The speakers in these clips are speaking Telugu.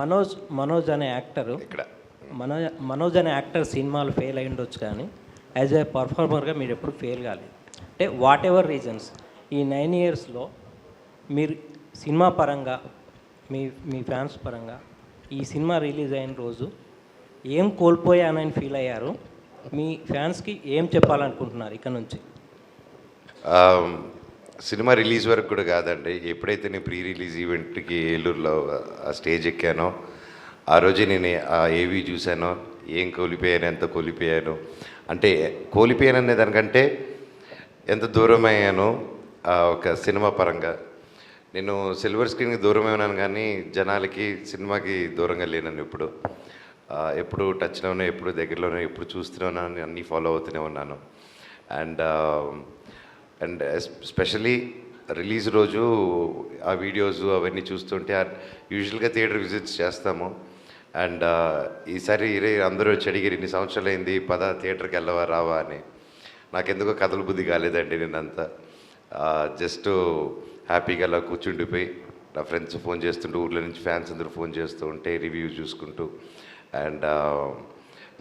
మనోజ్ అనే యాక్టరు ఇక్కడ మనోజ్ అనే యాక్టర్ సినిమాలు ఫెయిల్ అయి ఉండొచ్చు, కానీ యాజ్ ఏ పర్ఫార్మర్గా మీరు ఎప్పుడు ఫెయిల్ కాలేదు. అంటే వాట్ ఎవర్ రీజన్స్ ఈ 9 ఇయర్స్లో మీరు సినిమా పరంగా మీ ఫ్యాన్స్ పరంగా ఈ సినిమా రిలీజ్ అయిన రోజు ఏం కోల్పోయానని ఫీల్ అయ్యారు, మీ ఫ్యాన్స్కి ఏం చెప్పాలనుకుంటున్నారు ఇక్కడ నుంచి? సినిమా రిలీజ్ వరకు కూడా కాదండి, ఎప్పుడైతే నేను ప్రీ రిలీజ్ ఈవెంట్కి ఏలూరులో ఆ స్టేజ్ ఎక్కానో ఆ రోజే నేను ఆ ఏవి చూశానో ఏం కోల్పోయాను, ఎంత కోల్పోయాను, అంటే కోల్పోయాను అనే దానికంటే ఎంత దూరం అయ్యాను ఒక సినిమా పరంగా. నేను సిల్వర్ స్క్రీన్కి దూరమే ఉన్నాను కానీ జనాలకి సినిమాకి దూరంగా లేనని ఎప్పుడు టచ్లోనే, ఎప్పుడు దగ్గరలోనే, ఎప్పుడు చూస్తూనే ఉన్నాను, అన్నీ ఫాలో అవుతూనే ఉన్నాను. అండ్ స్పెషలీ రిలీజ్ రోజు ఆ వీడియోస్ అవన్నీ చూస్తుంటే యూజువల్గా థియేటర్ విజిట్స్ చేస్తాము. అండ్ ఈసారి అందరూ వచ్చి అడిగారు, ఇన్ని సంవత్సరాలు అయింది పద థియేటర్కి వెళ్ళవా రావా అని. నాకెందుకో కథల బుద్ధి కాలేదండి. నేనంతా జస్ట్ హ్యాపీగా అలా కూర్చుండిపోయి నా ఫ్రెండ్స్ ఫోన్ చేస్తుంటూ, ఊర్లో నుంచి ఫ్యాన్స్ అందరూ ఫోన్ చేస్తూ ఉంటే రివ్యూ చూసుకుంటూ, అండ్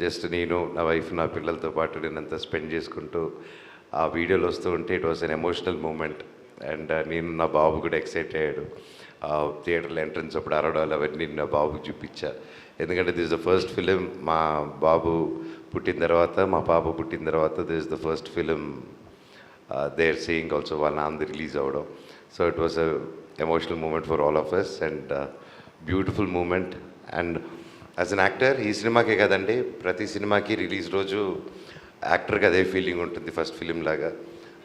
జస్ట్ నేను నా వైఫ్ నా పిల్లలతో పాటు నేనంతా స్పెండ్ చేసుకుంటూ ఆ వీడియోలు వస్తూ ఉంటే it was an emotional moment. And నేను నా బాబు కూడా ఎక్సైట్ అయ్యాడు. థియేటర్లో ఎంట్రన్స్ అప్పుడు అరవడాలు అవన్నీ నా బాబుకి చూపించా. ఎందుకంటే దిస్ ద ఫస్ట్ ఫిలిం మా బాబు పుట్టిన తర్వాత, మా పాప పుట్టిన తర్వాత this the first film they are seeing also వాళ్ళ నాన్న రిలీజ్ అవ్వడం. So it was a emotional moment for all of us and beautiful moment. And as an actor ఈ సినిమాకే కదండి, ప్రతి సినిమాకి రిలీజ్ రోజు యాక్టర్కి అదే ఫీలింగ్ ఉంటుంది, ఫస్ట్ ఫిలిం లాగా.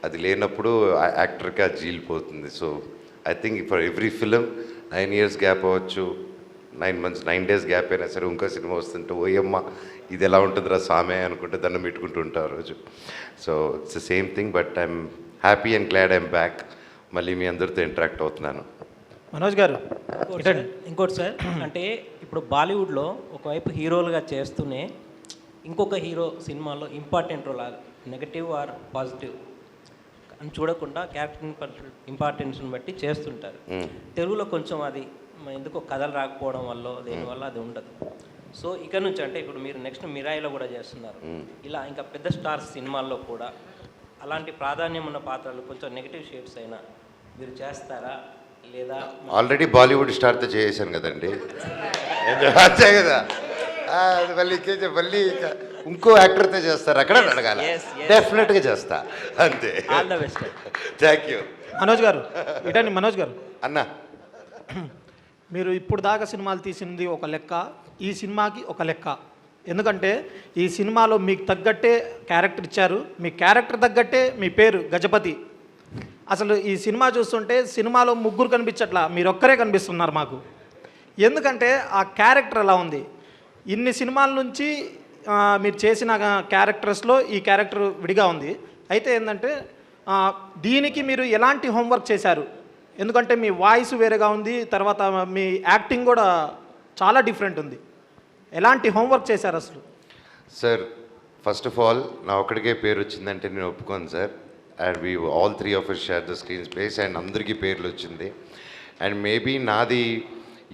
అది లేనప్పుడు యాక్టర్కి అది జీలిపోతుంది. So I think for every film 9 years gap అవ్వచ్చు, 9 months 9 days గ్యాప్ అయినా సరే ఇంకో సినిమా వస్తుంటే ఓయమ్మ ఇది ఎలా ఉంటుందిరా సామే అనుకుంటే దాన్ని పెట్టుకుంటూ ఉంటారు రోజు. So it's the same thing, but I'm happy and glad I'm back. మళ్ళీ మీ అందరితో ఇంటరాక్ట్ అవుతున్నాను. మనోజ్ గారు ఇంకోటి సార్, అంటే ఇప్పుడు బాలీవుడ్లో ఒకవైపు హీరోలుగా చేస్తూనే ఇంకొక హీరో సినిమాలో important role, negative or positive అని చూడకుండా క్యారెక్టర్ ఇంపార్టెన్స్ని బట్టి చేస్తుంటారు. తెలుగులో కొంచెం అది ఎందుకో కథలు రాకపోవడం వల్ల దేనివల్ల అది ఉండదు. సో ఇక్కడ నుంచి అంటే ఇప్పుడు మీరు నెక్స్ట్ మిరాయిలో కూడా చేస్తున్నారు, ఇలా ఇంకా పెద్ద స్టార్స్ సినిమాల్లో కూడా అలాంటి ప్రాధాన్యం ఉన్న పాత్రలు కొంచెం నెగిటివ్ షేడ్స్ అయినా మీరు చేస్తారా లేదా? ఆల్రెడీ బాలీవుడ్ స్టార్తో చేసాను కదండి, అంతే కదా. మళ్ళీ ఇంకో యాక్టర్తో చేస్తారు అక్కడ అడగాలి, డెఫినెట్గా చేస్తా, అంతే. All the best. Thank you. Manoj గారు ఇటండి. మనోజ్ గారు అన్న, మీరు ఇప్పుడు దాకా సినిమాలు తీసింది ఒక లెక్క, ఈ సినిమాకి ఒక లెక్క. ఎందుకంటే ఈ సినిమాలో మీకు తగ్గట్టే క్యారెక్టర్ ఇచ్చారు, మీ క్యారెక్టర్ తగ్గట్టే మీ పేరు గజపతి. అసలు ఈ సినిమా చూస్తుంటే సినిమాలో ముగ్గురు కనిపించట్లా, మీరు ఒక్కరే కనిపిస్తున్నారు మాకు. ఎందుకంటే ఆ క్యారెక్టర్ ఎలా ఉంది, ఇన్ని సినిమాల నుంచి మీరు చేసిన క్యారెక్టర్స్లో ఈ క్యారెక్టర్ విడిగా ఉంది. అయితే ఏంటంటే దీనికి మీరు ఎలాంటి హోంవర్క్ చేశారు? ఎందుకంటే మీ వాయిస్ వేరేగా ఉంది, తర్వాత మీ యాక్టింగ్ కూడా చాలా డిఫరెంట్ ఉంది. ఎలాంటి హోంవర్క్ చేశారు అసలు? సార్ ఫస్ట్ ఆఫ్ ఆల్ నా ఒక్కడికే పేరు వచ్చిందంటే నేను ఒప్పుకోను sir. And we all 3 of us share the screen space and అందరికీ పేర్లు వచ్చింది. అండ్ మేబీ నాది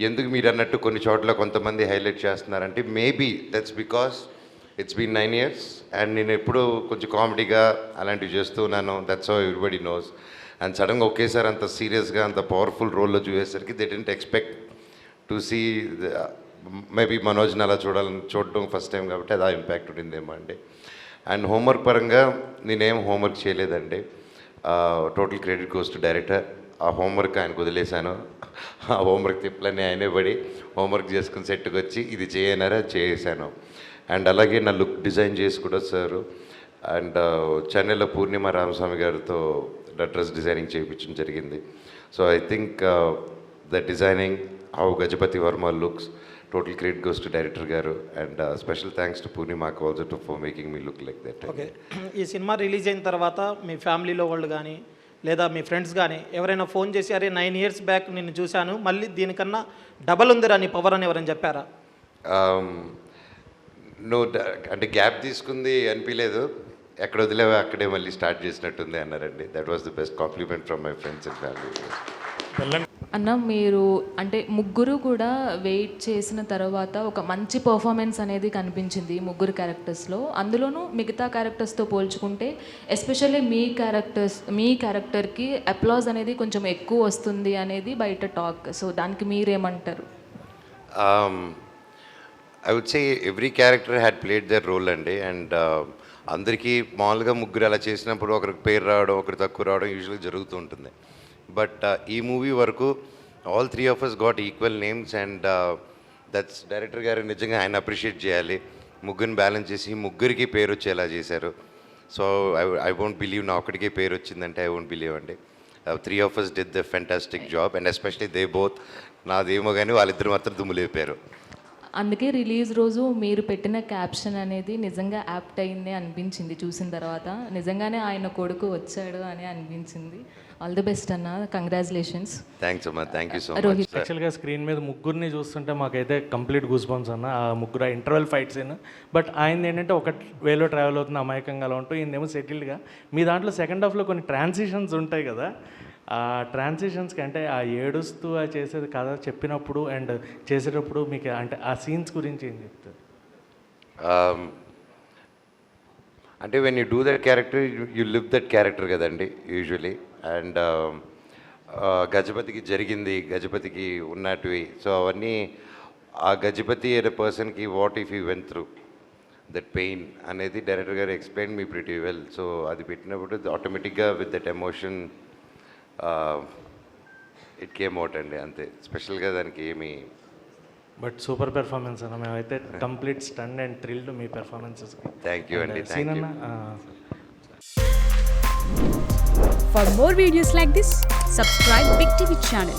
ఎందుకు మీరు అన్నట్టు కొన్ని చోట్ల కొంతమంది హైలైట్ చేస్తున్నారంటే maybe that's because it's been 9 years and నేను ఎప్పుడూ కొంచెం కామెడీగా అలాంటివి చేస్తూ ఉన్నాను. That's how everybody knows. And సడన్గా ఒకేసారి అంత సీరియస్గా అంత పవర్ఫుల్ రోల్లో చూసేసరికి they didn't expect to see maybe మనోజ్ని అలా చూడడం ఫస్ట్ టైం కాబట్టి అది ఆ ఇంపాక్ట్ ఉండిందేమో అండి. అండ్ హోంవర్క్ పరంగా నేనేం హోంవర్క్ చేయలేదండి. Total credit goes to director. ఆ హోంవర్క్ ఆయనకు వదిలేశాను. ఆ హోంవర్క్ తిప్పలన్నీ ఆయనే పడి హోంవర్క్ చేసుకుని సెట్కి వచ్చి ఇది చేయనారా చేసాను. అండ్ అలాగే నా లుక్ డిజైన్ చేసి కూడా సార్. అండ్ చెన్నైలో పూర్ణిమ రామస్వామి గారితో డ్రెస్ డిజైనింగ్ చేయించడం జరిగింది. So I think the designing how Gajapati Varma looks total credit goes to director గారు. అండ్ స్పెషల్ థ్యాంక్స్ టు పూర్ణిమాకు also for making me look like that. Okay, ఈ సినిమా రిలీజ్ అయిన తర్వాత మీ ఫ్యామిలీలో వాళ్ళు కానీ లేదా మీ ఫ్రెండ్స్ కానీ ఎవరైనా ఫోన్ చేసి అరే 9 years బ్యాక్ నిన్ను చూశాను, మళ్ళీ దీనికన్నా డబల్ ఉందిరా నీ పవర్ అని ఎవరైనా చెప్పారా? నువ్వు అంటే గ్యాప్ తీసుకుంది అనిపించలేదు, ఎక్కడ వదిలేవా అక్కడే మళ్ళీ స్టార్ట్ చేసినట్టుంది అన్నారండి. That was the best compliment from my friends and family. అన్న మీరు అంటే ముగ్గురు కూడా వెయిట్ చేసిన తర్వాత ఒక మంచి పర్ఫార్మెన్స్ అనేది కనిపించింది ముగ్గురు క్యారెక్టర్స్లో. అందులోనూ మిగతా క్యారెక్టర్స్తో పోల్చుకుంటే ఎస్పెషల్లీ మీ క్యారెక్టర్కి అప్లాజ్ అనేది కొంచెం ఎక్కువ వస్తుంది అనేది బయట టాక్. సో దానికి మీరేమంటారు? I would say every character had played their role అండి. అండ్ అందరికీ మామూలుగా ముగ్గురు అలా చేసినప్పుడు ఒకరికి పేరు రావడం ఒకరు తక్కువ రావడం యూజువల్గా జరుగుతూ ఉంటుంది. బట్ ఈ మూవీ వరకు all three of us got equal names. And that's director గారు నిజంగా ఆయన అప్రిషియేట్ చేయాలి. ముగ్గురిని బ్యాలెన్స్ చేసి ముగ్గురికి పేరు వచ్చేలా చేశారు. సో ఐ వోంట్ బిలీవ్ నా ఒక్కడికే పేరు వచ్చిందంటే ఐ వోంట్ బిలీవ్ అండి. Three of us did the fantastic job. And especially they both, నాదేమో కానీ వాళ్ళిద్దరు మాత్రం దుమ్ములేపారు. అందుకే రిలీజ్ రోజు మీరు పెట్టిన క్యాప్షన్ అనేది నిజంగా యాప్ట్ అయింది అనిపించింది చూసిన తర్వాత. నిజంగానే ఆయన కొడుకు వచ్చాడు అని అనిపించింది. ఆల్ ది బెస్ట్ అన్న, కంగ్రాచులేషన్స్. థ్యాంక్స్ అమ్మా, థ్యాంక్ యూ సో మచ్. యాక్చువల్గా స్క్రీన్ మీద ముగ్గురిని చూస్తుంటే మాకైతే కంప్లీట్ గూస్ బంప్స్ అన్న. ఆ ముగ్గురు ఇంటర్వెల్ ఫైట్స్ అయినా బట్ ఆయన ఏంటంటే ఒక వేలో ట్రావెల్ అవుతుంది అమాయకంగా అలా ఉంటూ ఈయనేమో సెటిల్డ్గా. మీ దాంట్లో సెకండ్ హాఫ్లో కొన్ని ట్రాన్సిషన్స్ ఉంటాయి కదా, ఆ ట్రాన్సిషన్స్కి అంటే ఆ ఏడుస్తూ ఆ చేసేది కథ చెప్పినప్పుడు అండ్ చేసేటప్పుడు మీకు అంటే ఆ సీన్స్ గురించి ఏం చెప్తారు? అంటే when you do that character you live that character కదండి యూజువలీ. అండ్ గజపతికి జరిగింది, గజపతికి ఉన్నటివి, సో అవన్నీ ఆ గజపతి అనే పర్సన్కి what if you went through that pain అనేది డైరెక్టర్ గారు explain me pretty well. So అది పెట్టినప్పుడు ఆటోమేటిక్గా with that emotion it came out అండి, అంతే. స్పెషల్గా దానికి ఏమి. బట్ సూపర్ పెర్ఫార్మెన్స్ అన్న, మేమైతే కంప్లీట్ స్టన్ అండ్ థ్రిల్డ్ మీ పెర్ఫార్మెన్సెస్కి. థ్యాంక్ యూ అండి, సీన్ థ్యాంక్ యూ. అన్న For more videos like this, subscribe Big TV channel.